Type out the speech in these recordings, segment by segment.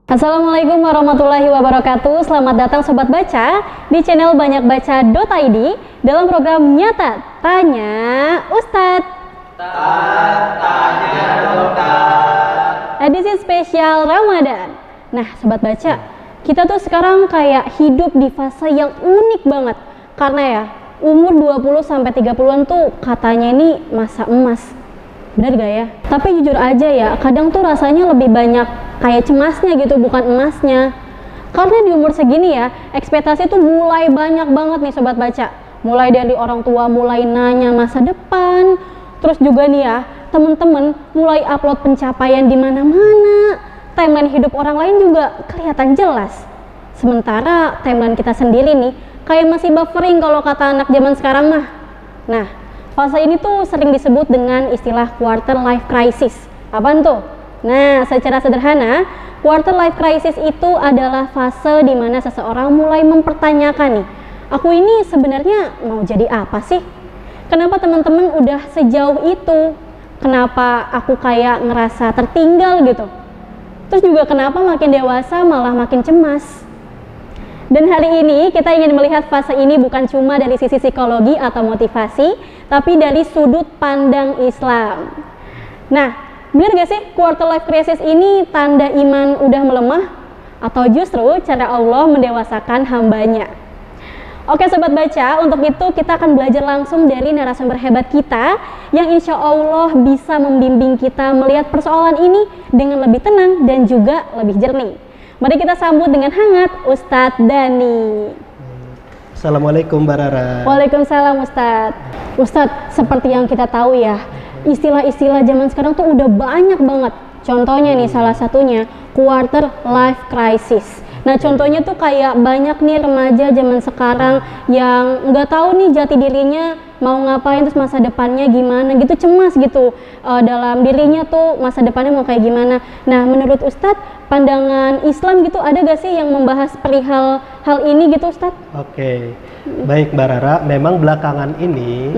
Assalamualaikum warahmatullahi wabarakatuh. Selamat datang Sobat Baca di channel banyakbaca.id dalam program Nyata Tanya Ustadz. Tanya Dokter. Edisi spesial Ramadan. Nah Sobat Baca, kita tuh sekarang kayak hidup di fase yang unik banget. Karena ya umur 20-30an tuh katanya ini masa emas. Bener gak ya? Tapi jujur aja ya, kadang tuh rasanya lebih banyak kayak cemasnya gitu, bukan emasnya. Karena di umur segini ya, ekspektasi tuh mulai banyak banget nih Sobat Baca. Mulai dari orang tua mulai nanya masa depan, terus juga nih ya, temen-temen mulai upload pencapaian di mana-mana. Timeline hidup orang lain juga kelihatan jelas. Sementara timeline kita sendiri nih, kayak masih buffering kalau kata anak zaman sekarang mah. Nah, fase ini tuh sering disebut dengan istilah quarter life crisis. Apaan tuh? Nah, secara sederhana, quarter life crisis itu adalah fase di mana seseorang mulai mempertanyakan nih, aku ini sebenarnya mau jadi apa sih? Kenapa teman-teman udah sejauh itu? Kenapa aku kayak ngerasa tertinggal gitu? Terus juga kenapa makin dewasa malah makin cemas? Dan hari ini kita ingin melihat fase ini bukan cuma dari sisi psikologi atau motivasi, tapi dari sudut pandang Islam. Nah, benar gak sih quarter life crisis ini tanda iman udah melemah? Atau justru cara Allah mendewasakan hambanya? Oke Sobat Baca, untuk itu kita akan belajar langsung dari narasumber hebat kita yang insya Allah bisa membimbing kita melihat persoalan ini dengan lebih tenang dan juga lebih jernih. Mari kita sambut dengan hangat Ustadz Dani. Assalamualaikum Mbak Rara. Waalaikumsalam Ustadz. Ustadz, seperti yang kita tahu ya, istilah-istilah zaman sekarang tuh udah banyak banget. Contohnya nih salah satunya quarter life crisis. Nah contohnya tuh kayak banyak nih remaja zaman sekarang yang nggak tahu nih jati dirinya mau ngapain, terus masa depannya gimana gitu, cemas gitu dalam dirinya tuh masa depannya mau kayak gimana. Nah menurut Ustadz, pandangan Islam gitu ada gak sih yang membahas perihal hal ini gitu Ustadz? Oke, baik Mbak Rara, memang belakangan ini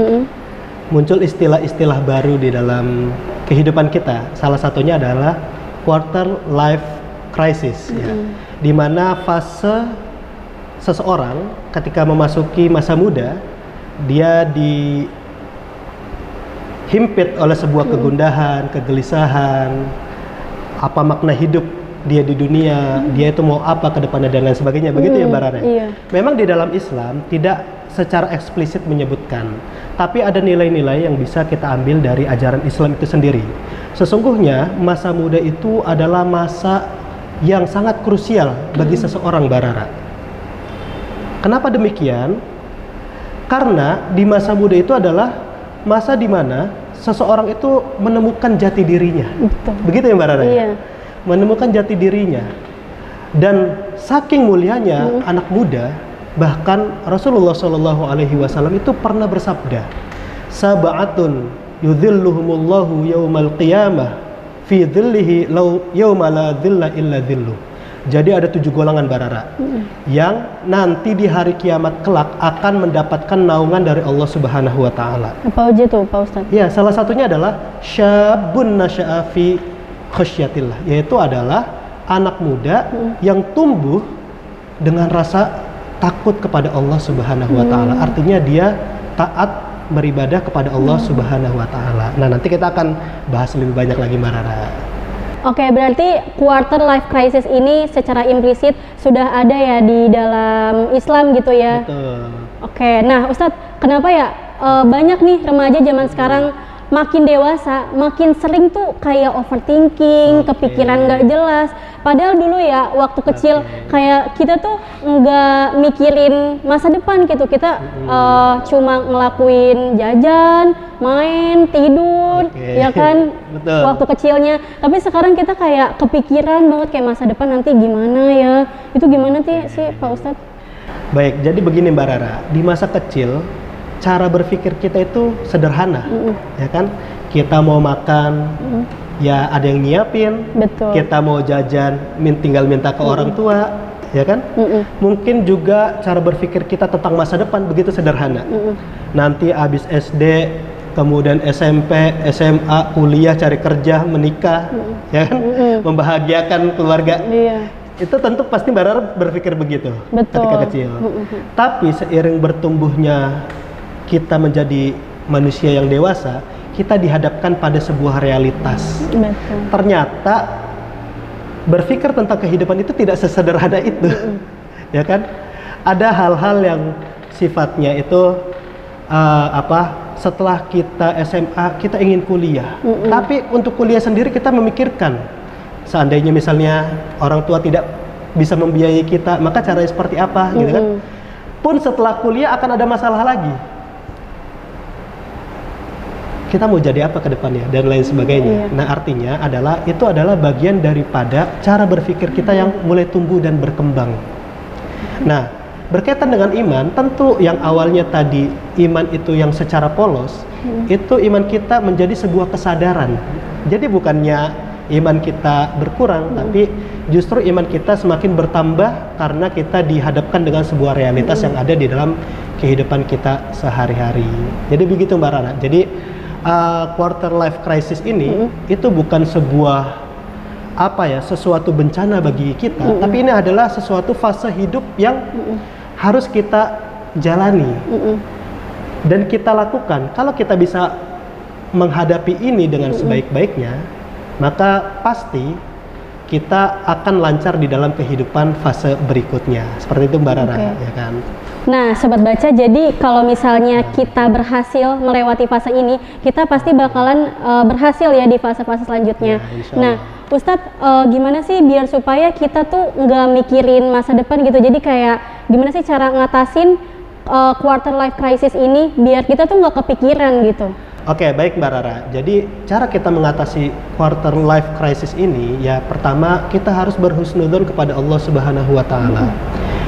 muncul istilah-istilah baru di dalam kehidupan kita. Salah satunya adalah quarter life crisis, ya, di mana fase seseorang ketika memasuki masa muda, dia dihimpit oleh sebuah kegundahan, kegelisahan, apa makna hidup dia di dunia, dia itu mau apa ke depannya dan lain sebagainya, begitu ya Mbak Rara? Iya. Memang di dalam Islam tidak secara eksplisit menyebutkan, tapi ada nilai-nilai yang bisa kita ambil dari ajaran Islam itu sendiri. Sesungguhnya masa muda itu adalah masa yang sangat krusial bagi seseorang Mbak Rara. Kenapa demikian? Karena di masa muda itu adalah masa di mana seseorang itu menemukan jati dirinya. Betul. Begitu ya Mbak Rara? Iya. Menemukan jati dirinya. Dan saking mulianya anak muda, bahkan Rasulullah SAW itu pernah bersabda, sab'atun yudhilluhumullahu yaumal qiyamah fi dhillihi law yauma la dhilla illa dhilluh. Jadi ada 7 golongan Barara yang nanti di hari kiamat kelak akan mendapatkan naungan dari Allah Subhanahu wa taala. Apa aja tuh Pak Ustadz? Ya, salah satunya adalah syabun nasya'a fi khasyatillah, yaitu adalah anak muda yang tumbuh dengan rasa takut kepada Allah Subhanahu wa taala. Artinya dia taat beribadah kepada Allah Subhanahu wa taala. Nah, nanti kita akan bahas lebih banyak lagi Mbak Rara. Oke, berarti quarter life crisis ini secara implisit sudah ada ya di dalam Islam gitu ya. Betul. Oke, nah Ustadz, kenapa ya banyak nih remaja zaman sekarang makin dewasa, makin sering tuh kayak overthinking, kepikiran nggak jelas. Padahal dulu ya waktu kecil kayak kita tuh nggak mikirin masa depan gitu. Kita cuma ngelakuin jajan, main, tidur, ya kan? Betul. Waktu kecilnya. Tapi sekarang kita kayak kepikiran banget kayak masa depan nanti gimana ya. Itu gimana sih Pak Ustadz? Baik, jadi begini Mbak Rara, di masa kecil cara berpikir kita itu sederhana, ya kan? Kita mau makan, ya ada yang nyiapin. Betul. Kita mau jajan, tinggal minta ke orang tua, ya kan? Mungkin juga cara berpikir kita tentang masa depan begitu sederhana. Nanti habis SD, kemudian SMP, SMA, kuliah, cari kerja, menikah, ya kan? Membahagiakan keluarga. Iya. Itu tentu pasti Mbak Rara berpikir begitu Betul. ketika kecil. Tapi seiring bertumbuhnya kita menjadi manusia yang dewasa, kita dihadapkan pada sebuah realitas. Betul. Ternyata berpikir tentang kehidupan itu tidak sesederhana itu. Ya kan? Ada hal-hal yang sifatnya itu setelah kita SMA kita ingin kuliah. Tapi untuk kuliah sendiri kita memikirkan, seandainya misalnya orang tua tidak bisa membiayai kita, maka caranya seperti apa, gitu kan? Pun setelah kuliah akan ada masalah lagi. Kita mau jadi apa ke depannya dan lain sebagainya. Nah, artinya itu adalah bagian daripada cara berpikir kita yang mulai tumbuh dan berkembang. Nah, berkaitan dengan iman, tentu yang awalnya tadi iman itu yang secara polos, itu iman kita menjadi sebuah kesadaran. Jadi bukannya iman kita berkurang, tapi justru iman kita semakin bertambah karena kita dihadapkan dengan sebuah realitas yang ada di dalam kehidupan kita sehari-hari. Jadi begitu Mbak Rara. Jadi quarter life crisis ini itu bukan sebuah sesuatu bencana bagi kita, tapi ini adalah sesuatu fase hidup yang harus kita jalani dan kita lakukan. Kalau kita bisa menghadapi ini dengan sebaik-baiknya, maka pasti kita akan lancar di dalam kehidupan fase berikutnya. Seperti itu Mbak Rara, ya kan? Nah, Sobat Baca, jadi kalau misalnya kita berhasil melewati fase ini, kita pasti bakalan berhasil ya di fase-fase selanjutnya. Ya, nah, Ustadz, gimana sih biar supaya kita tuh nggak mikirin masa depan gitu? Jadi kayak gimana sih cara ngatasin quarter life crisis ini biar kita tuh nggak kepikiran gitu? Oke, baik Mbak Rara. Jadi cara kita mengatasi quarter life crisis ini, ya pertama kita harus berhusnudzon kepada Allah Subhanahu wa Ta'ala.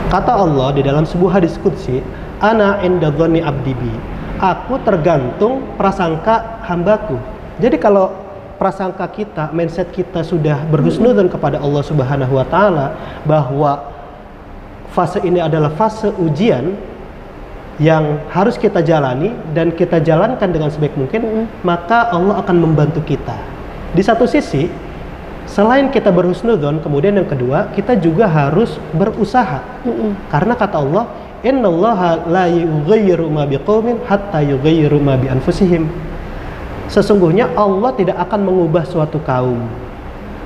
Kata Allah di dalam sebuah hadis qudsi, "Ana inda dzanni abdi bi." Aku tergantung prasangka hambaku. Jadi kalau prasangka kita, mindset kita sudah berhusnudzon kepada Allah Subhanahu wa Ta'ala bahwa fase ini adalah fase ujian yang harus kita jalani dan kita jalankan dengan sebaik mungkin, maka Allah akan membantu kita. Di satu sisi, selain kita berhusnudzon, kemudian yang kedua, kita juga harus berusaha. Karena kata Allah, "Innallaha la yughayyiru ma biqaumin hatta yughayyiru ma bi anfusihim." Sesungguhnya Allah tidak akan mengubah suatu kaum.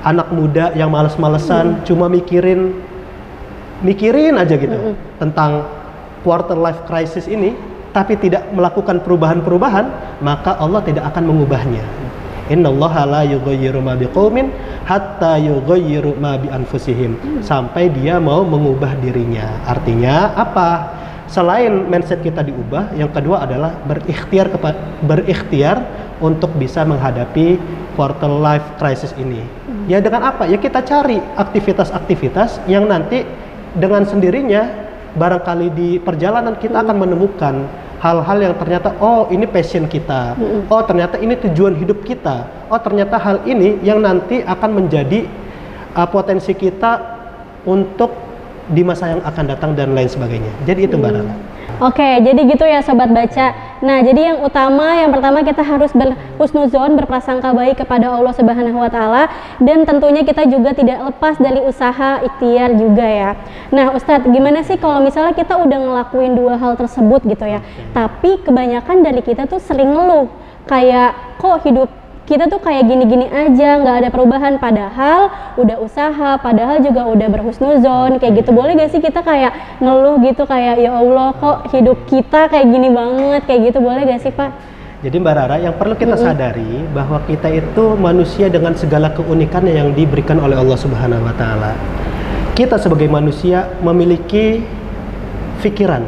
Anak muda yang malas-malesan cuma mikirin aja gitu tentang quarter life crisis ini, tapi tidak melakukan perubahan-perubahan, maka Allah tidak akan mengubahnya. Innallaha la yughayyiru ma biqaumin hatta yughayyiru ma bi anfusihim, sampai dia mau mengubah dirinya. Artinya apa? Selain mindset kita diubah, yang kedua adalah berikhtiar untuk bisa menghadapi quarter life crisis ini. Ya dengan apa? Ya kita cari aktivitas-aktivitas yang nanti dengan sendirinya barangkali di perjalanan kita akan menemukan hal-hal yang ternyata ini passion kita, ternyata ini tujuan hidup kita, ternyata hal ini yang nanti akan menjadi potensi kita untuk di masa yang akan datang dan lain sebagainya. Jadi itu Mbak Rara. Oke, jadi gitu ya Sobat Baca. Nah, jadi yang pertama kita harus berhusnuzon, berprasangka baik kepada Allah Subhanahu wa Ta'ala, dan tentunya kita juga tidak lepas dari usaha ikhtiar juga ya. Nah, Ustadz, gimana sih kalau misalnya kita udah ngelakuin dua hal tersebut gitu ya, tapi kebanyakan dari kita tuh sering ngeluh, kayak kok hidup kita tuh kayak gini-gini aja, nggak ada perubahan, padahal udah usaha, padahal juga udah berhusnuzon kayak gitu. Boleh gak sih kita kayak ngeluh gitu, kayak ya Allah kok hidup kita kayak gini banget, kayak gitu, boleh gak sih Pak? Jadi Mbak Rara, yang perlu kita sadari bahwa kita itu manusia dengan segala keunikannya yang diberikan oleh Allah Subhanahu wa Ta'ala. Kita sebagai manusia memiliki pikiran.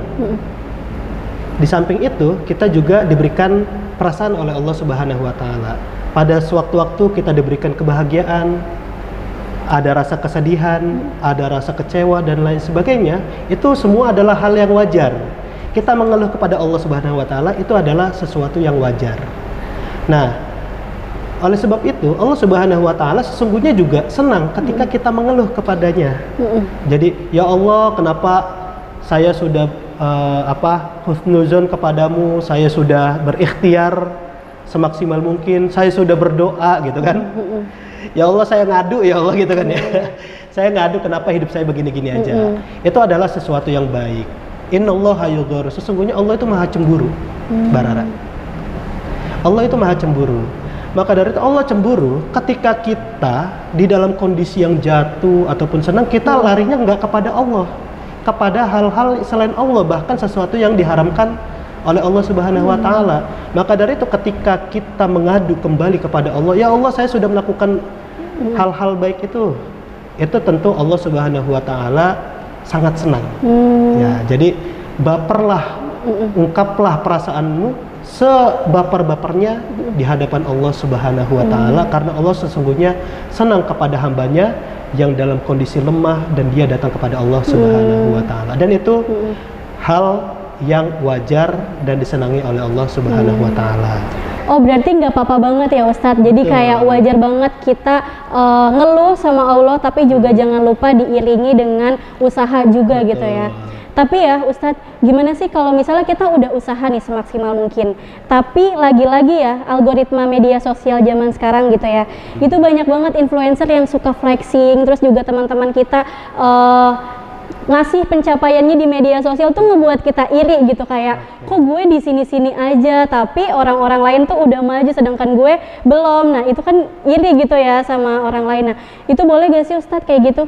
Di samping itu, kita juga diberikan perasaan oleh Allah Subhanahu wa Ta'ala. Pada sewaktu-waktu kita diberikan kebahagiaan, ada rasa kesedihan, ada rasa kecewa dan lain sebagainya. Itu semua adalah hal yang wajar. Kita mengeluh kepada Allah Subhanahu wa Ta'ala itu adalah sesuatu yang wajar. Nah, oleh sebab itu Allah Subhanahu wa Ta'ala sesungguhnya juga senang ketika kita mengeluh kepadanya. Jadi, ya Allah, kenapa saya sudah husnuzon kepadamu, saya sudah berikhtiar semaksimal mungkin, saya sudah berdoa gitu kan. Ya Allah saya ngadu ya Allah gitu kan ya. Saya ngadu kenapa hidup saya begini-gini aja. Itu adalah sesuatu yang baik. Innallaha yugharu, sesungguhnya Allah itu maha cemburu. Barara. Allah itu maha cemburu. Maka dari itu Allah cemburu ketika kita di dalam kondisi yang jatuh ataupun senang, kita larinya nggak kepada Allah, kepada hal-hal selain Allah, bahkan sesuatu yang diharamkan oleh Allah Subhanahu wa taala. Maka dari itu ketika kita mengadu kembali kepada Allah, ya Allah saya sudah melakukan hal-hal baik itu tentu Allah Subhanahu wa taala sangat senang. Ya, jadi baperlah, ungkaplah perasaanmu sebaper-bapernya di hadapan Allah Subhanahu wa taala, karena Allah sesungguhnya senang kepada hambanya yang dalam kondisi lemah dan dia datang kepada Allah Subhanahu wa taala. Dan itu hal yang wajar dan disenangi oleh Allah Subhanahu wa taala. Oh, berarti nggak apa-apa banget ya Ustadz. Jadi kayak wajar banget kita ngeluh sama Allah, tapi juga jangan lupa diiringi dengan usaha juga gitu ya. Tapi ya Ustadz, gimana sih kalau misalnya kita udah usaha nih semaksimal mungkin, tapi lagi-lagi ya algoritma media sosial zaman sekarang gitu ya, itu banyak banget influencer yang suka flexing, terus juga teman-teman kita ngasih pencapaiannya di media sosial tuh ngebuat kita iri gitu, kayak kok gue di sini-sini aja tapi orang-orang lain tuh udah maju sedangkan gue belum. Nah itu kan iri gitu ya sama orang lain. Nah itu boleh gak sih Ustadz kayak gitu?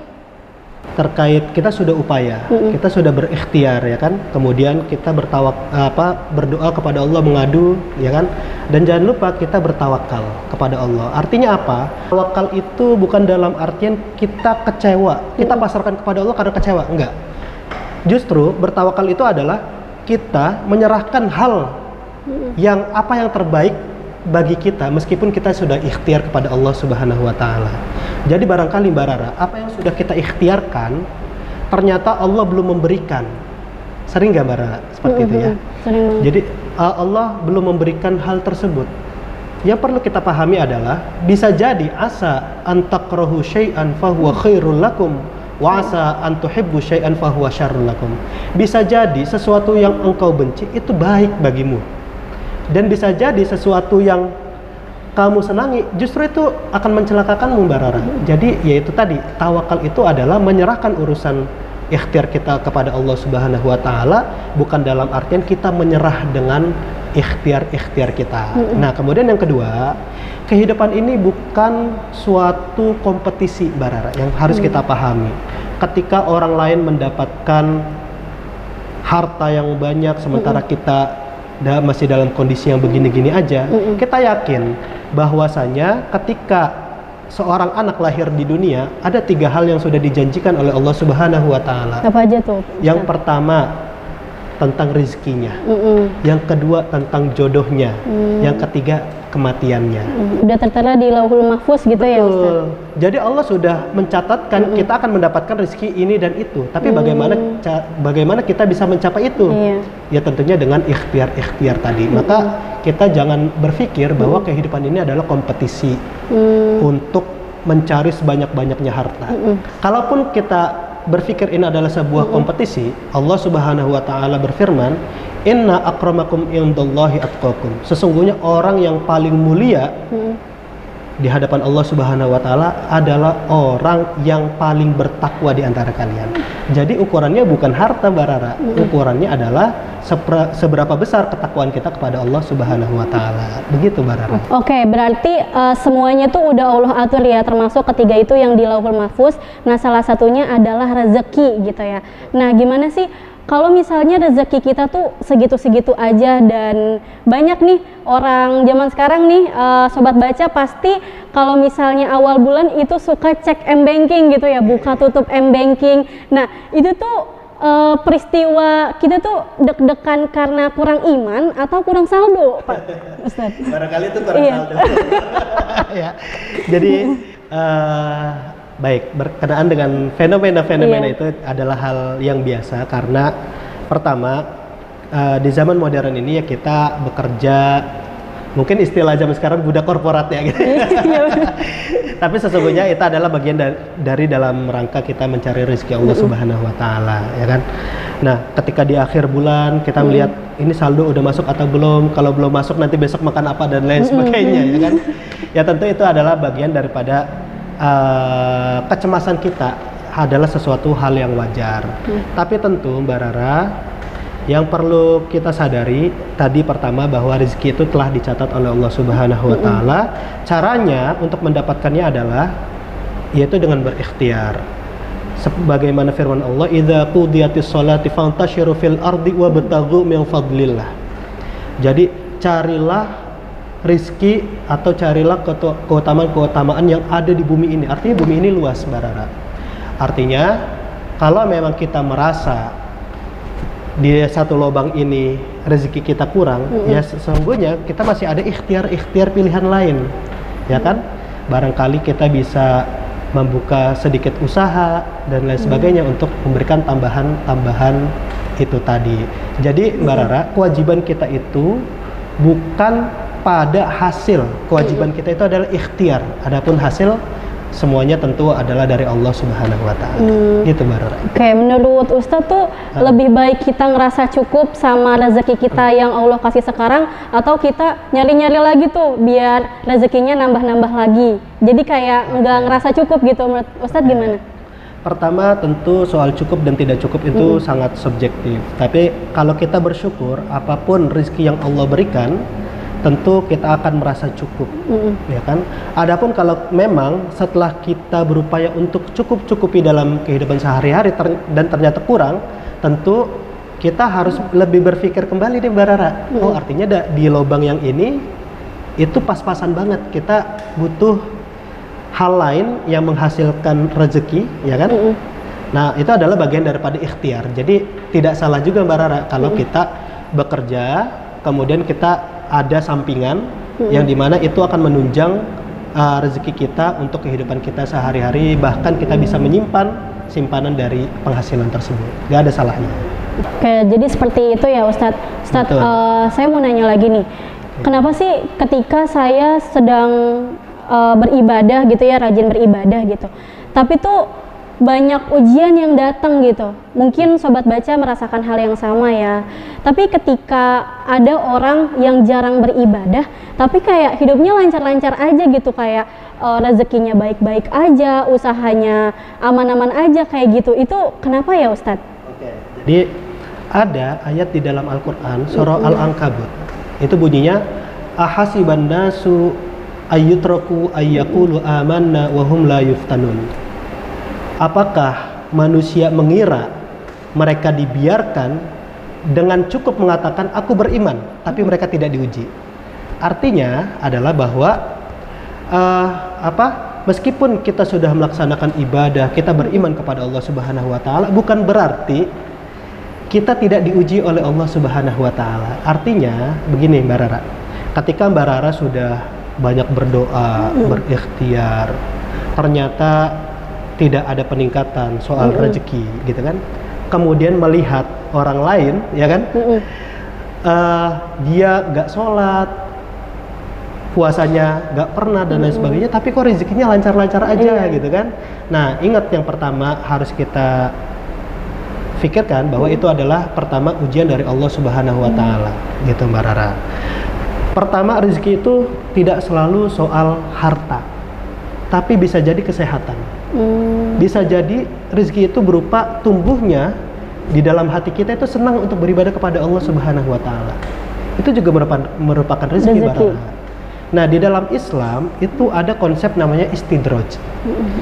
Terkait kita sudah upaya, kita sudah berikhtiar ya kan, kemudian kita berdoa kepada Allah, mengadu ya kan, dan jangan lupa kita bertawakal kepada Allah. Artinya apa? Tawakal itu bukan dalam artian kita kecewa, kita pasrahkan kepada Allah karena kecewa, enggak. Justru bertawakal itu adalah kita menyerahkan hal yang terbaik bagi kita meskipun kita sudah ikhtiar kepada Allah Subhanahu wa taala. Jadi barangkali Mbak Rara, apa yang sudah kita ikhtiarkan ternyata Allah belum memberikan. Sering nggak Mbak Rara seperti itu ya? Sering. Jadi Allah belum memberikan hal tersebut. Yang perlu kita pahami adalah bisa jadi asa antakrahu syai'an fahuwa khairul lakum wa asa an tuhibbu syai'an fahuwa syarrul lakum. Bisa jadi sesuatu yang engkau benci itu baik bagimu. Dan bisa jadi sesuatu yang kamu senangi justru itu akan mencelakakanmu Mbak Rara. Jadi yaitu tadi, tawakal itu adalah menyerahkan urusan ikhtiar kita kepada Allah Subhanahu wa taala, bukan dalam artian kita menyerah dengan ikhtiar-ikhtiar kita. Nah, kemudian yang kedua, kehidupan ini bukan suatu kompetisi Mbak Rara yang harus kita pahami. Ketika orang lain mendapatkan harta yang banyak sementara kita masih dalam kondisi yang begini-gini aja, kita yakin bahwasanya ketika seorang anak lahir di dunia ada 3 hal yang sudah dijanjikan oleh Allah Subhanahu wa taala. Apa aja tuh? Yang pertama tentang rezekinya, yang kedua tentang jodohnya, yang ketiga kematiannya. Udah tertera di Lauhul Mahfuz gitu. Betul. Ya Ustaz. Jadi Allah sudah mencatatkan kita akan mendapatkan rezeki ini dan itu. Tapi bagaimana kita bisa mencapai itu? Ya tentunya dengan ikhtiar tadi. Maka kita jangan berpikir bahwa kehidupan ini adalah kompetisi untuk mencari sebanyak-banyaknya harta. Kalaupun kita berpikir ini adalah sebuah kompetisi, Allah Subhanahu wa taala berfirman, "Inna akramakum indallahi atqakum." Sesungguhnya orang yang paling mulia di hadapan Allah Subhanahu wa taala adalah orang yang paling bertakwa di antara kalian. Jadi ukurannya bukan harta Mbak Rara, ukurannya adalah seberapa besar ketakwaan kita kepada Allah Subhanahu wa taala. Begitu Mbak Rara. Oke, berarti semuanya tuh udah Allah atur ya, termasuk ketiga itu yang di Lauhul Mahfuz. Nah, salah satunya adalah rezeki gitu ya. Nah, gimana sih kalau misalnya rezeki kita tuh segitu-segitu aja, dan banyak nih orang zaman sekarang nih, sobat baca pasti kalau misalnya awal bulan itu suka cek M-Banking gitu ya, buka tutup M-Banking. Nah itu tuh peristiwa kita tuh deg-degan karena kurang iman atau kurang saldo, Pak Ustadz? Barangkali itu kurang saldo. Ya. Jadi baik, berkenaan dengan fenomena-fenomena itu adalah hal yang biasa, karena pertama di zaman modern ini ya kita bekerja Mungkin istilah zaman sekarang budak korporat ya gitu. Iya, benar. Tapi sesungguhnya itu adalah bagian dari dalam rangka kita mencari rezeki Allah Subhanahu wa taala, ya kan? Nah, ketika di akhir bulan kita melihat ini saldo udah masuk atau belum, kalau belum masuk nanti besok makan apa dan lain sebagainya, ya kan? Ya tentu itu adalah bagian daripada kecemasan kita, adalah sesuatu hal yang wajar. Tapi tentu Mbak Rara, yang perlu kita sadari tadi pertama bahwa rezeki itu telah dicatat oleh Allah Subhanahu wa taala. Caranya untuk mendapatkannya adalah yaitu dengan berikhtiar. Sebagaimana firman Allah, "Idza qudiyatis sholati fantashiru fil ardi wabtaghu min fadlillah." Jadi carilah rizki atau carilah keutamaan-keutamaan yang ada di bumi ini. Artinya bumi ini luas, Mbak Rara. Artinya kalau memang kita merasa di satu lubang ini rezeki kita kurang, ya sesungguhnya kita masih ada ikhtiar pilihan lain, ya kan? Barangkali kita bisa membuka sedikit usaha dan lain sebagainya untuk memberikan tambahan itu tadi. Jadi Mbak Rara, kewajiban kita itu bukan pada hasil, kewajiban kita itu adalah ikhtiar. Adapun hasil semuanya tentu adalah dari Allah Subhanahu wa taala. Gitu Mbak Rara. Oke, menurut Ustadz tuh lebih baik kita ngerasa cukup sama rezeki kita yang Allah kasih sekarang, atau kita nyari-nyari lagi tuh biar rezekinya nambah-nambah lagi. Jadi kayak nggak ngerasa cukup gitu. Menurut Ustadz gimana? Pertama tentu soal cukup dan tidak cukup itu sangat subjektif. Tapi kalau kita bersyukur apapun rezeki yang Allah berikan, tentu kita akan merasa cukup, ya kan? Adapun kalau memang setelah kita berupaya untuk cukupi dalam kehidupan sehari-hari dan ternyata kurang, tentu kita harus lebih berpikir kembali deh Mbak Rara. Oh artinya di lubang yang ini itu pas-pasan banget, kita butuh hal lain yang menghasilkan rezeki, ya kan? Nah itu adalah bagian daripada ikhtiar. Jadi tidak salah juga Mbak Rara kalau kita bekerja, kemudian kita ada sampingan yang dimana itu akan menunjang rezeki kita untuk kehidupan kita sehari-hari, bahkan kita bisa menyimpan simpanan dari penghasilan tersebut. Gak ada salahnya. Oke, jadi seperti itu ya Ustadz. Ustadz, saya mau nanya lagi nih, kenapa sih ketika saya sedang beribadah gitu ya, rajin beribadah gitu, tapi tuh banyak ujian yang datang gitu. Mungkin sobat baca merasakan hal yang sama ya. Tapi ketika ada orang yang jarang beribadah, tapi kayak hidupnya lancar-lancar aja gitu, kayak rezekinya baik-baik aja, usahanya aman-aman aja kayak gitu. Itu kenapa ya Ustadz? Oke. Jadi ada ayat di dalam Al-Qur'an surah Al-Ankabut. Itu bunyinya ahasiban nasu ayyutraku ayyaqulu amanna wa hum la yuftanun. Apakah manusia mengira mereka dibiarkan dengan cukup mengatakan aku beriman, tapi mereka tidak diuji? Artinya adalah bahwa meskipun kita sudah melaksanakan ibadah, kita beriman kepada Allah Subhanahu wa taala, bukan berarti kita tidak diuji oleh Allah Subhanahu wa taala. Artinya begini Mbak Rara, ketika Mbak Rara sudah banyak berdoa, berikhtiar, ternyata tidak ada peningkatan soal rezeki gitu kan, kemudian melihat orang lain ya kan, dia nggak sholat, puasanya nggak pernah dan lain sebagainya, tapi kok rezekinya lancar-lancar aja gitu kan. Nah ingat, yang pertama harus kita pikirkan bahwa itu adalah pertama ujian dari Allah Subhanahu wa taala gitu Mbak Rara. Pertama, rezeki itu tidak selalu soal harta, tapi bisa jadi kesehatan. Bisa jadi rezeki itu berupa tumbuhnya di dalam hati kita itu senang untuk beribadah kepada Allah Subhanahu wa taala. Itu juga merupakan rezeki Mbak Rara. Nah, di dalam Islam itu ada konsep namanya istidraj.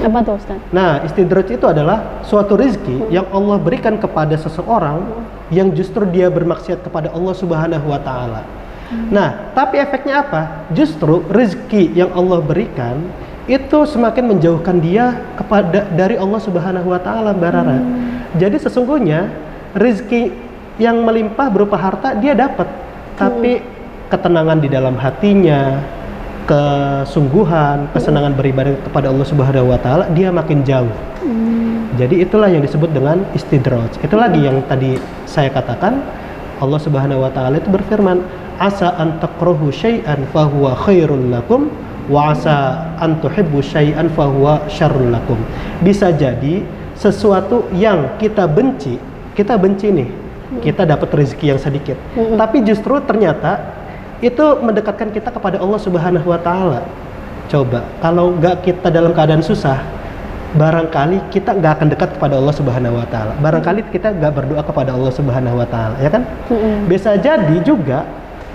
Apa tuh Ustaz? Nah, istidraj itu adalah suatu rezeki yang Allah berikan kepada seseorang yang justru dia bermaksiat kepada Allah Subhanahu wa taala. Nah, tapi efeknya apa? Justru rezeki yang Allah berikan itu semakin menjauhkan dia dari Allah Subhanahu wa taala, Mbak Rara. Jadi sesungguhnya rezeki yang melimpah berupa harta dia dapat, tapi ketenangan di dalam hatinya, kesungguhan, kesenangan beribadah kepada Allah Subhanahu wa taala dia makin jauh. Jadi itulah yang disebut dengan istidraj. Itu lagi yang tadi saya katakan, Allah Subhanahu wa taala itu berfirman, asa an takrahu syai'an fahuwa khairul lakum wa asa an tuhibbu syai'an fahuwa syarrul lakum. Bisa jadi sesuatu yang kita benci nih, kita dapat rezeki yang sedikit. Tapi justru ternyata itu mendekatkan kita kepada Allah Subhanahu wa taala. Coba kalau nggak kita dalam keadaan susah, barangkali kita nggak akan dekat kepada Allah Subhanahu wa taala. Barangkali kita nggak berdoa kepada Allah Subhanahu wa taala, ya kan? Bisa jadi juga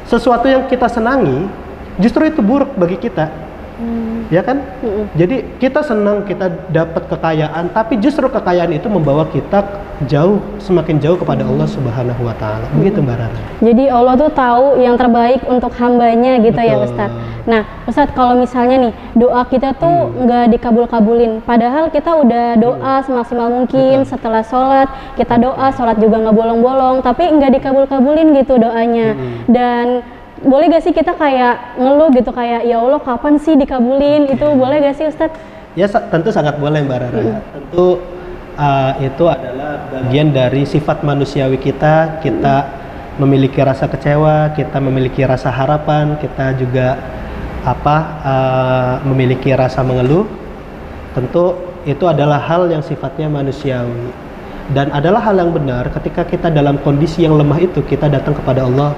sesuatu yang kita senangi justru itu buruk bagi kita. Ya kan? Jadi kita senang kita dapat kekayaan, tapi justru kekayaan itu membawa kita semakin jauh kepada Allah Subhanahu wa taala. Begitu Mbak Rara. Jadi Allah tuh tahu yang terbaik untuk hambanya gitu. Betul. Ya Ustadz. Nah Ustadz, kalau misalnya nih doa kita tuh nggak dikabul-kabulin, padahal kita udah doa semaksimal mungkin. Setelah sholat kita doa, sholat juga nggak bolong-bolong, tapi nggak dikabul-kabulin gitu doanya. Dan boleh gak sih kita kayak ngeluh gitu, kayak ya Allah kapan sih dikabulin? Itu boleh gak sih Ustadz? Ya tentu sangat boleh Mbak Rara. Tentu itu adalah bagian dari sifat manusiawi kita. Kita memiliki rasa kecewa, kita memiliki rasa harapan, kita juga memiliki rasa mengeluh. Tentu itu adalah hal yang sifatnya manusiawi, dan adalah hal yang benar ketika kita dalam kondisi yang lemah itu kita datang kepada Allah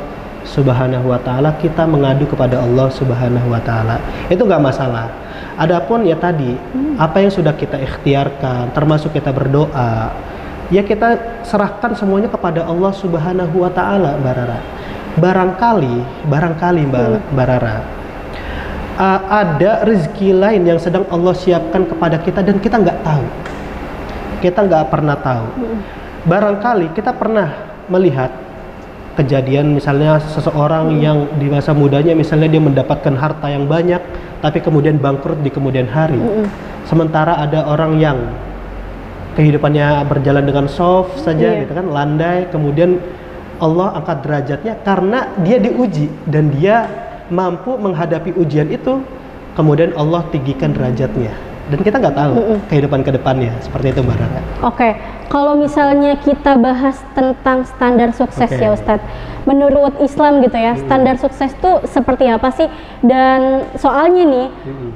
Subhanahu wa taala, kita mengadu kepada Allah Subhanahu wa taala. Itu nggak masalah. Adapun ya tadi, apa yang sudah kita ikhtiarkan, termasuk kita berdoa, ya kita serahkan semuanya kepada Allah Subhanahu wa taala, Mbak Rara. Barangkali Mbak Rara, ada rezeki lain yang sedang Allah siapkan kepada kita dan kita nggak tahu. Kita nggak pernah tahu. Barangkali kita pernah melihat kejadian misalnya seseorang yang di masa mudanya misalnya dia mendapatkan harta yang banyak tapi kemudian bangkrut di kemudian hari. Sementara ada orang yang kehidupannya berjalan dengan soft saja gitu kan, landai, kemudian Allah angkat derajatnya karena dia diuji dan dia mampu menghadapi ujian itu, kemudian Allah tinggikan derajatnya. Dan kita nggak tahu kehidupan ke depannya, seperti itu Mbak Rara. Oke, kalau misalnya kita bahas tentang standar sukses ya Ustadz, menurut Islam gitu ya, standar sukses tuh seperti apa sih? Dan soalnya nih,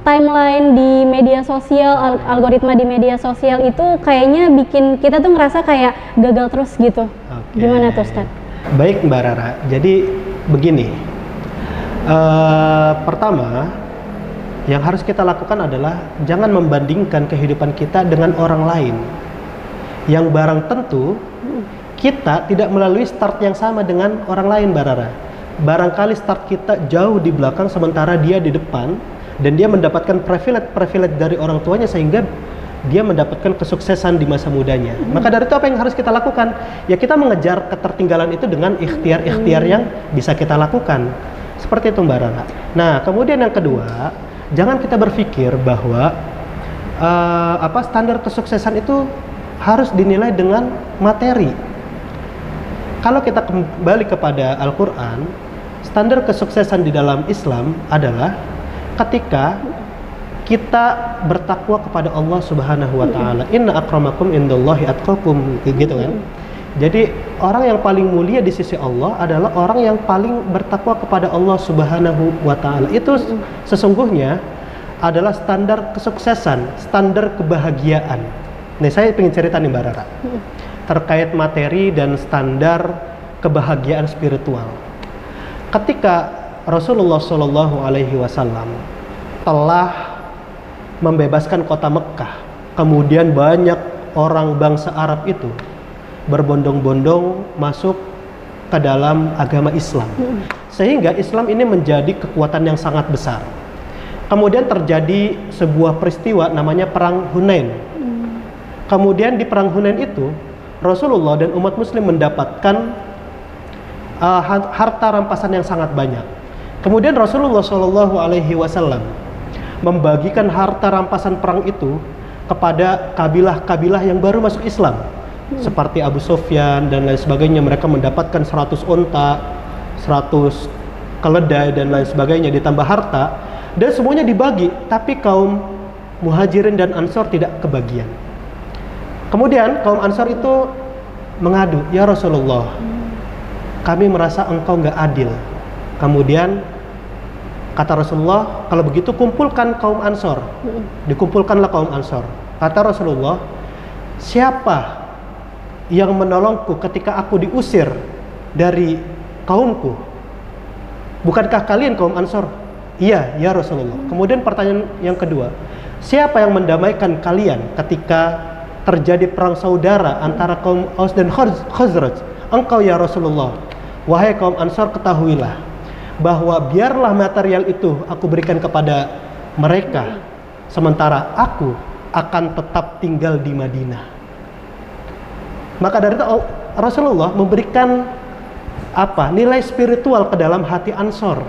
timeline di media sosial, algoritma di media sosial itu kayaknya bikin kita tuh ngerasa kayak gagal terus gitu. Gimana tuh Ustadz? Baik Mbak Rara, jadi begini, pertama yang harus kita lakukan adalah jangan membandingkan kehidupan kita dengan orang lain yang barang tentu kita tidak melalui start yang sama dengan orang lain, Mbak Rara. Barangkali start kita jauh di belakang sementara dia di depan, dan dia mendapatkan privilege dari orang tuanya sehingga dia mendapatkan kesuksesan di masa mudanya. Maka dari itu apa yang harus kita lakukan? Ya kita mengejar ketertinggalan itu dengan ikhtiar-ikhtiar yang bisa kita lakukan. Seperti itu Mbak Rara. Nah kemudian yang kedua, jangan kita berpikir bahwa standar kesuksesan itu harus dinilai dengan materi. Kalau kita kembali kepada Al-Quran, standar kesuksesan di dalam Islam adalah ketika kita bertakwa kepada Allah Subhanahu wa taala. Inna akramakum indallahi atqakum, gitu kan. Jadi orang yang paling mulia di sisi Allah adalah orang yang paling bertakwa kepada Allah Subhanahu wa taala. Itu sesungguhnya adalah standar kesuksesan, standar kebahagiaan. Nih saya ingin cerita nih Mbak Rara, terkait materi dan standar kebahagiaan spiritual. Ketika Rasulullah Shallallahu Alaihi Wasallam telah membebaskan kota Mekkah, kemudian banyak orang bangsa Arab itu berbondong-bondong masuk ke dalam agama Islam, sehingga Islam ini menjadi kekuatan yang sangat besar. Kemudian terjadi sebuah peristiwa namanya Perang Hunain. Kemudian di Perang Hunain itu Rasulullah dan umat muslim mendapatkan harta rampasan yang sangat banyak. Kemudian Rasulullah Shallallahu Alaihi Wasallam membagikan harta rampasan perang itu kepada kabilah-kabilah yang baru masuk Islam, seperti Abu Sufyan dan lain sebagainya. Mereka mendapatkan 100 onta, 100 keledai dan lain sebagainya, ditambah harta, dan semuanya dibagi, tapi kaum Muhajirin dan Ansor tidak kebagian. Kemudian kaum Ansor itu mengadu, ya Rasulullah, kami merasa engkau nggak adil. Kemudian kata Rasulullah, kalau begitu kumpulkan kaum Ansor. Dikumpulkanlah kaum Ansor. Kata Rasulullah, siapa yang menolongku ketika aku diusir dari kaumku? Bukankah kalian kaum Ansor? Iya, ya Rasulullah. Kemudian pertanyaan yang kedua, siapa yang mendamaikan kalian ketika terjadi perang saudara antara kaum Aus dan Khazraj? Engkau ya Rasulullah. Wahai kaum Ansor, ketahuilah bahwa biarlah material itu aku berikan kepada mereka, sementara aku akan tetap tinggal di Madinah. Maka dari itu Rasulullah memberikan nilai spiritual ke dalam hati Ansor,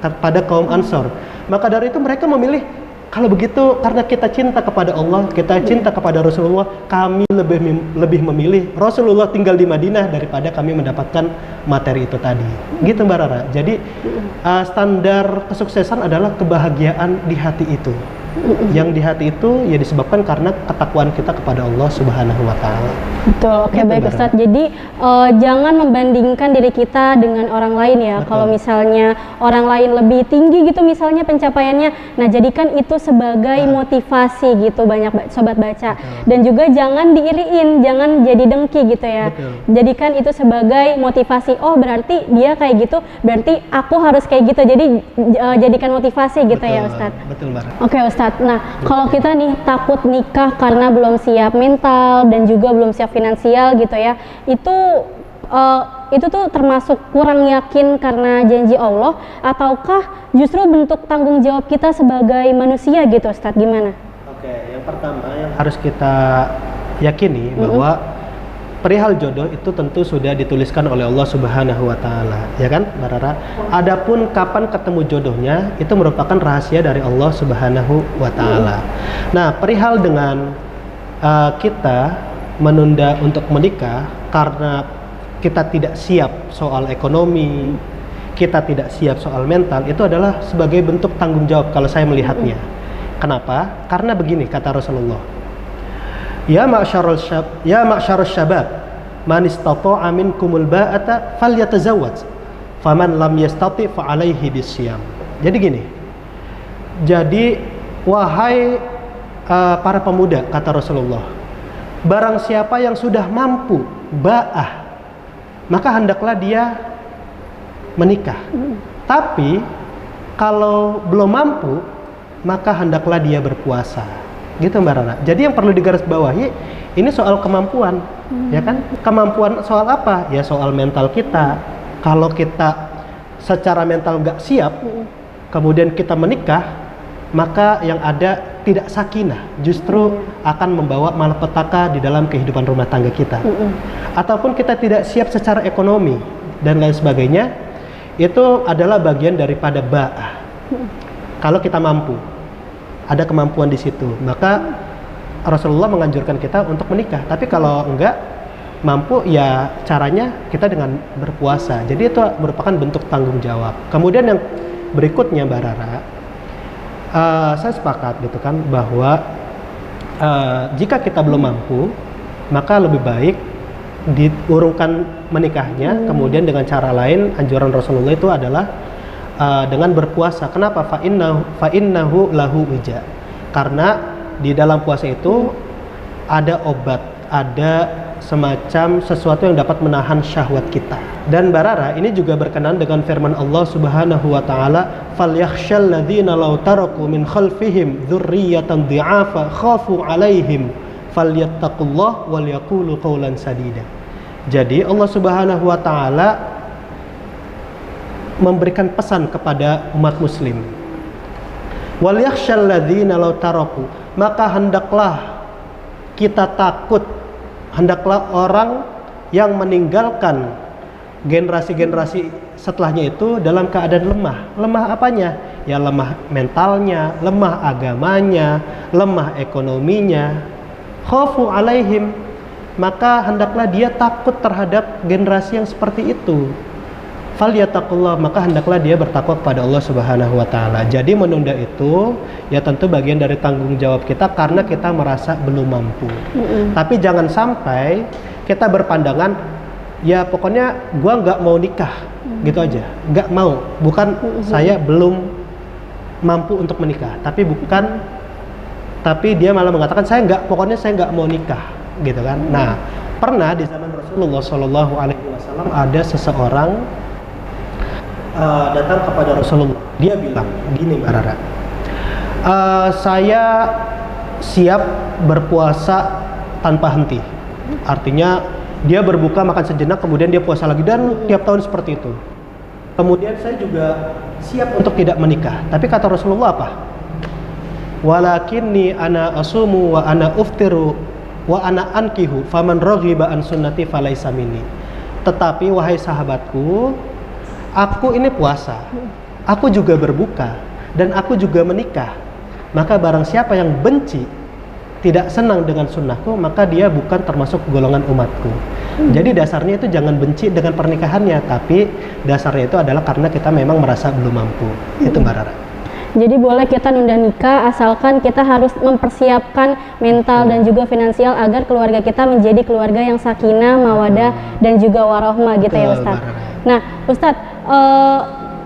pada kaum Ansor. Maka dari itu mereka memilih, kalau begitu karena kita cinta kepada Allah, kita cinta kepada Rasulullah, kami lebih memilih Rasulullah tinggal di Madinah daripada kami mendapatkan materi itu tadi. Gitu Mbak Rara. Jadi standar kesuksesan adalah kebahagiaan di hati itu. Yang di hati itu ya disebabkan karena ketakwaan kita kepada Allah Subhanahu wa Ta'ala. Betul, oke, baik Ustadz. Jadi jangan membandingkan diri kita dengan orang lain ya. Kalau misalnya orang lain lebih tinggi gitu misalnya pencapaiannya, nah jadikan itu sebagai motivasi gitu banyak sobat baca. Dan juga jangan diiriin, jangan jadi dengki gitu ya. Jadikan itu sebagai motivasi. Oh berarti dia kayak gitu, berarti aku harus kayak gitu. Jadi jadikan motivasi gitu ya Ustadz. Betul Mbak. Oke Ustadz. Nah, kalau kita nih takut nikah karena belum siap mental dan juga belum siap finansial gitu ya, itu tuh termasuk kurang yakin karena janji Allah, ataukah justru bentuk tanggung jawab kita sebagai manusia gitu Ustadz, gimana? Oke, yang pertama yang harus kita yakini bahwa perihal jodoh itu tentu sudah dituliskan oleh Allah Subhanahu wa Ta'ala, ya kan Mbak Rara? Adapun kapan ketemu jodohnya itu merupakan rahasia dari Allah Subhanahu wa Ta'ala. Nah, perihal dengan kita menunda untuk menikah karena kita tidak siap soal ekonomi, kita tidak siap soal mental, itu adalah sebagai bentuk tanggung jawab kalau saya melihatnya. Kenapa? Karena begini kata Rasulullah, Ya ma'syarus syabab, man istata'a minkumul ba'ata falyatazawwaj, faman lam yastati' fa'alaihi bisyam. Jadi gini. Jadi wahai para pemuda kata Rasulullah, barang siapa yang sudah mampu ba'ah, maka hendaklah dia menikah. Tapi kalau belum mampu, maka hendaklah dia berpuasa. Gitu Mbak Rana. Jadi yang perlu digarisbawahi ini soal kemampuan, ya kan? Kemampuan soal apa? Ya soal mental kita. Kalau kita secara mental nggak siap, kemudian kita menikah, maka yang ada tidak sakinah, justru akan membawa malapetaka di dalam kehidupan rumah tangga kita. Ataupun kita tidak siap secara ekonomi dan lain sebagainya, itu adalah bagian daripada ba'ah. Kalau kita mampu, ada kemampuan di situ, maka Rasulullah menganjurkan kita untuk menikah. Tapi kalau enggak mampu, ya caranya kita dengan berpuasa. Jadi itu merupakan bentuk tanggung jawab. Kemudian yang berikutnya Mbak Rara, saya sepakat gitu kan bahwa jika kita belum mampu, maka lebih baik diurungkan menikahnya. Kemudian dengan cara lain, anjuran Rasulullah itu adalah dengan berpuasa. Kenapa? Fa'innahu lahu wija. Karena di dalam puasa itu ada obat, ada semacam sesuatu yang dapat menahan syahwat kita. Dan Barara ini juga berkenan dengan firman Allah Subhanahu wa Ta'ala, "Falyakhshal ladzina law taraku min khalfihim dzurriyyatan dhi'afa khafu 'alaihim falyattaqullah wal yaqulu qawlan sadida." Jadi Allah Subhanahu wa Ta'ala memberikan pesan kepada umat muslim, wal yakhshal ladzina law taraku, maka hendaklah kita takut, hendaklah orang yang meninggalkan generasi-generasi setelahnya itu dalam keadaan lemah. Lemah apanya? Ya lemah mentalnya, lemah agamanya, lemah ekonominya. Khafu alaihim, maka hendaklah dia takut terhadap generasi yang seperti itu. Falyattaqullah, maka hendaklah dia bertakwa kepada Allah Subhanahu wa Ta'ala. Jadi menunda itu ya tentu bagian dari tanggung jawab kita karena kita merasa belum mampu. Tapi jangan sampai kita berpandangan ya pokoknya gua nggak mau nikah, gitu aja, nggak mau. Bukan saya belum mampu untuk menikah, tapi dia malah mengatakan pokoknya saya nggak mau nikah, gitu kan. Nah, pernah di zaman Rasulullah Shallallahu Alaihi Wasallam ada seseorang datang kepada Rasulullah. Dia bilang gini, Mbak Rara, saya siap berpuasa tanpa henti. Artinya dia berbuka makan sejenak, kemudian dia puasa lagi, dan tiap tahun seperti itu. Kemudian saya juga siap untuk tidak menikah. Tapi kata Rasulullah apa? Walakinni ana asumu wa ana uftiru wa ana ankihu faman raghiba an sunnati falaysa minni. Tetapi wahai sahabatku, aku ini puasa, aku juga berbuka, dan aku juga menikah. Maka barang siapa yang benci, tidak senang dengan sunnahku, maka dia bukan termasuk golongan umatku. Jadi dasarnya itu jangan benci dengan pernikahannya, tapi dasarnya itu adalah karena kita memang merasa belum mampu. Itu Mbak Rara. Jadi boleh kita nunda nikah asalkan kita harus mempersiapkan mental dan juga finansial agar keluarga kita menjadi keluarga yang sakinah, mawadah dan juga warohmah gitu ya Ustadz. Nah Ustadz,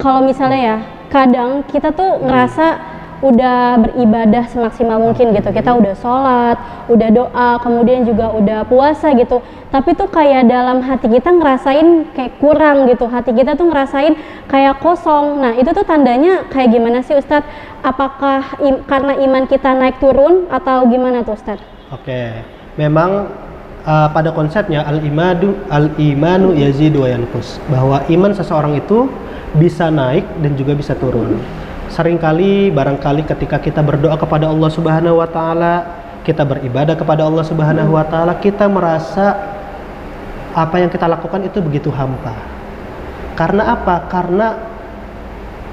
kalau misalnya ya kadang kita tuh ngerasa udah beribadah semaksimal mungkin gitu, kita udah sholat, udah doa, kemudian juga udah puasa gitu, tapi tuh kayak dalam hati kita ngerasain kayak kurang gitu, hati kita tuh ngerasain kayak kosong. Nah itu tuh tandanya kayak gimana sih Ustadz? Apakah karena iman kita naik turun atau gimana tuh Ustadz? Oke, memang pada konsepnya al-imanu yazidu wa yanqus, bahwa iman seseorang itu bisa naik dan juga bisa turun. Seringkali barangkali ketika kita berdoa kepada Allah Subhanahu wa taala, kita beribadah kepada Allah Subhanahu wa taala, kita merasa apa yang kita lakukan itu begitu hampa. Karena apa? Karena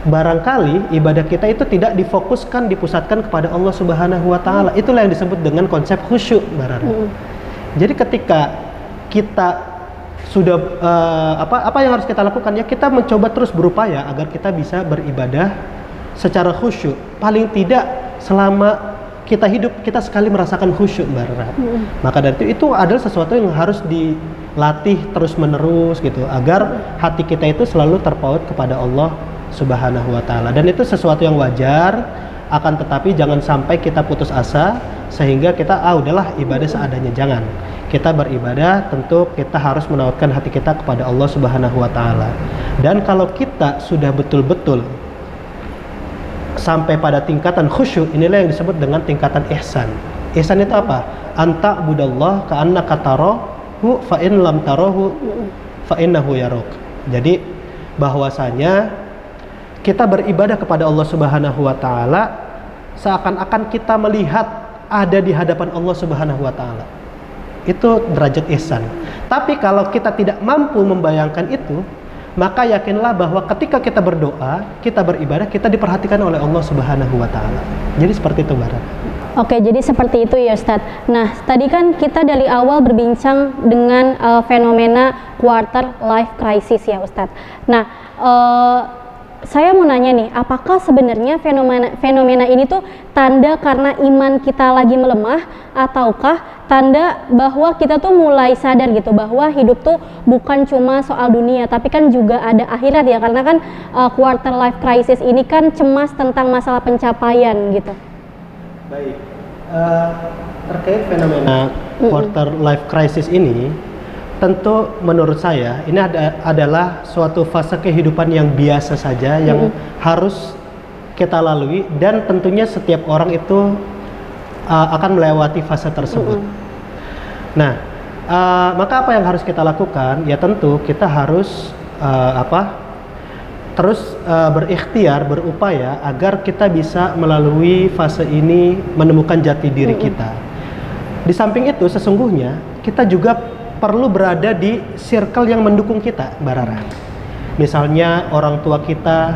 barangkali ibadah kita itu tidak difokuskan, dipusatkan kepada Allah Subhanahu wa taala. Itulah yang disebut dengan konsep khusyuk, Mbak Rara. Jadi ketika kita sudah apa yang harus kita lakukan, ya kita mencoba terus berupaya agar kita bisa beribadah secara khusyuk. Paling tidak selama kita hidup, kita sekali merasakan khusyuk, Mbak Rara. Maka dari itu adalah sesuatu yang harus dilatih terus menerus gitu, agar hati kita itu selalu terpaut kepada Allah Subhanahu wa taala. Dan itu sesuatu yang wajar, akan tetapi jangan sampai kita putus asa sehingga kita udahlah ibadah seadanya. Jangan. Kita beribadah tentu kita harus menautkan hati kita kepada Allah Subhanahu wa taala. Dan kalau kita sudah betul-betul sampai pada tingkatan khusyuk, inilah yang disebut dengan tingkatan ihsan. Ihsan itu apa? Anta budallah ka'annaka tarahu fa in lam tarahu fa innahu yaruk. Jadi bahwasanya kita beribadah kepada Allah Subhanahu wa taala seakan-akan kita melihat ada di hadapan Allah Subhanahu wa taala. Itu derajat ihsan. Tapi kalau kita tidak mampu membayangkan itu, maka yakinlah bahwa ketika kita berdoa, kita beribadah, kita diperhatikan oleh Allah Subhanahu wa taala. Jadi seperti itu, Mbak Rara. Oke, jadi seperti itu ya Ustadz. Nah, tadi kan kita dari awal berbincang dengan fenomena quarter life crisis ya Ustadz. Nah, saya mau nanya nih, apakah sebenarnya fenomena ini tuh tanda karena iman kita lagi melemah, ataukah tanda bahwa kita tuh mulai sadar gitu bahwa hidup tuh bukan cuma soal dunia, tapi kan juga ada akhirat ya, karena kan quarter life crisis ini kan cemas tentang masalah pencapaian gitu. Baik, terkait fenomena quarter life crisis ini, tentu menurut saya ini adalah suatu fase kehidupan yang biasa saja, yang harus kita lalui, dan tentunya setiap orang itu akan melewati fase tersebut. Nah, maka apa yang harus kita lakukan? Ya tentu kita harus terus berikhtiar, berupaya agar kita bisa melalui fase ini, menemukan jati diri kita. Di samping itu sesungguhnya kita juga perlu berada di circle yang mendukung kita, Mbak Rara. Misalnya orang tua kita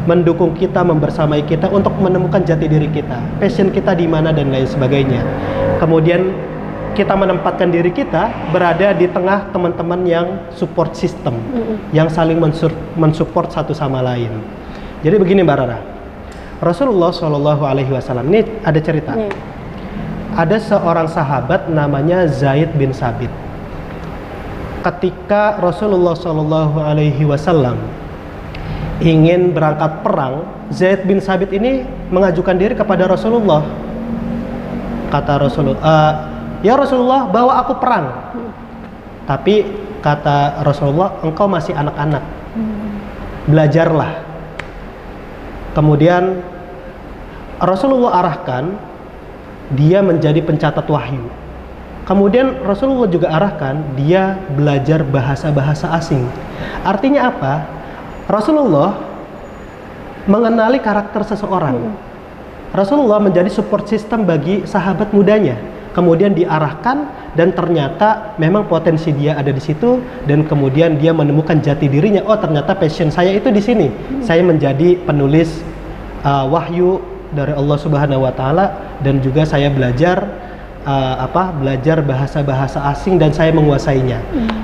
mendukung kita, membersamai kita untuk menemukan jati diri kita, passion kita di mana dan lain sebagainya. Kemudian kita menempatkan diri kita berada di tengah teman-teman yang support system, yang saling mensupport satu sama lain. Jadi begini Mbak Rara, Rasulullah Shallallahu Alaihi Wasallam ini ada cerita. Ada seorang sahabat namanya Zaid bin Sabit. ketika Rasulullah Shallallahu Alaihi Wasallam ingin berangkat perang, Zaid bin Sabit ini mengajukan diri kepada Rasulullah. Kata Rasulullah, ya Rasulullah, bawa aku perang. Tapi kata Rasulullah, engkau masih anak-anak, belajarlah. Kemudian Rasulullah arahkan dia menjadi pencatat wahyu. Kemudian Rasulullah juga arahkan dia belajar bahasa-bahasa asing. Artinya apa? Rasulullah mengenali karakter seseorang. Rasulullah menjadi support system bagi sahabat mudanya. Kemudian diarahkan dan ternyata memang potensi dia ada di situ, dan kemudian dia menemukan jati dirinya. Oh, ternyata passion saya itu di sini. Saya menjadi penulis wahyu dari Allah Subhanahu wa taala, dan juga saya belajar belajar bahasa-bahasa asing dan saya menguasainya.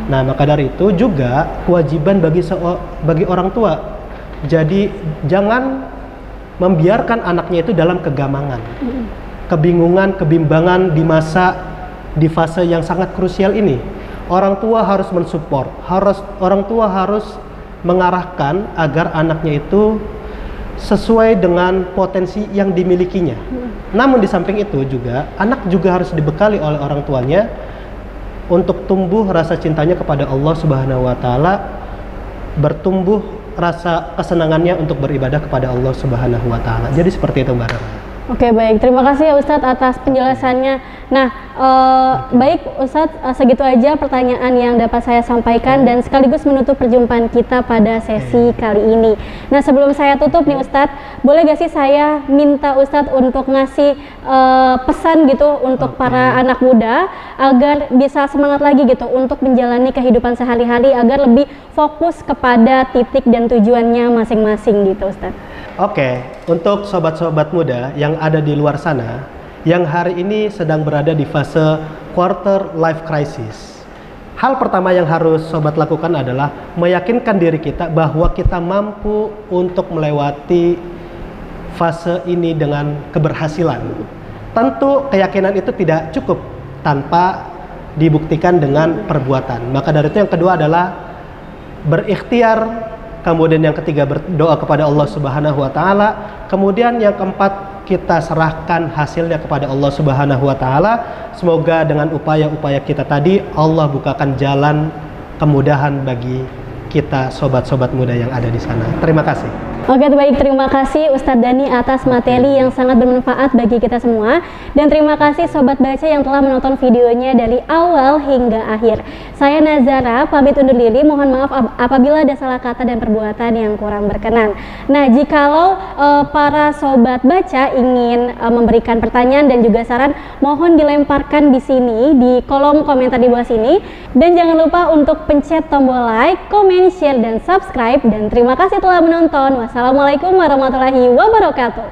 Nah, maka dari itu juga kewajiban bagi orang tua. Jadi jangan membiarkan anaknya itu dalam kegamangan, kebingungan, kebimbangan di fase yang sangat krusial ini. Orang tua harus mensupport, orang tua harus mengarahkan agar anaknya itu sesuai dengan potensi yang dimilikinya. Namun di samping itu juga anak juga harus dibekali oleh orang tuanya untuk tumbuh rasa cintanya kepada Allah Subhanahu wa taala, bertumbuh rasa kesenangannya untuk beribadah kepada Allah Subhanahu wa taala. Jadi seperti itu, Mbak Rama. Oke, baik. Terima kasih ya Ustadz atas penjelasannya. Nah, baik Ustadz, segitu aja pertanyaan yang dapat saya sampaikan dan sekaligus menutup perjumpaan kita pada sesi kali ini. Nah, sebelum saya tutup nih Ustadz, boleh gak sih saya minta Ustadz untuk ngasih pesan gitu untuk para anak muda agar bisa semangat lagi gitu untuk menjalani kehidupan sehari-hari agar lebih fokus kepada titik dan tujuannya masing-masing gitu Ustadz. Oke, untuk sobat-sobat muda yang ada di luar sana, yang hari ini sedang berada di fase quarter life crisis, hal pertama yang harus sobat lakukan adalah meyakinkan diri kita bahwa kita mampu untuk melewati fase ini dengan keberhasilan. Tentu keyakinan itu tidak cukup tanpa dibuktikan dengan perbuatan. Maka dari itu yang kedua adalah berikhtiar. Kemudian yang ketiga berdoa kepada Allah Subhanahu wa taala. Kemudian yang keempat kita serahkan hasilnya kepada Allah Subhanahu wa taala. Semoga dengan upaya-upaya kita tadi Allah bukakan jalan kemudahan bagi kita sobat-sobat muda yang ada di sana. Terima kasih. Oke, baik, terima kasih Ustadz Dhani atas materi yang sangat bermanfaat bagi kita semua. Dan terima kasih Sobat Baca yang telah menonton videonya dari awal hingga akhir. Saya Nazara, pamit undur diri. Mohon maaf apabila ada salah kata dan perbuatan yang kurang berkenan. Nah, jikalau para Sobat Baca ingin memberikan pertanyaan dan juga saran, mohon dilemparkan di sini, di kolom komentar di bawah sini. Dan jangan lupa untuk pencet tombol like, comment, share, dan subscribe. Dan terima kasih telah menonton. Wassalamualaikum warahmatullahi wabarakatuh.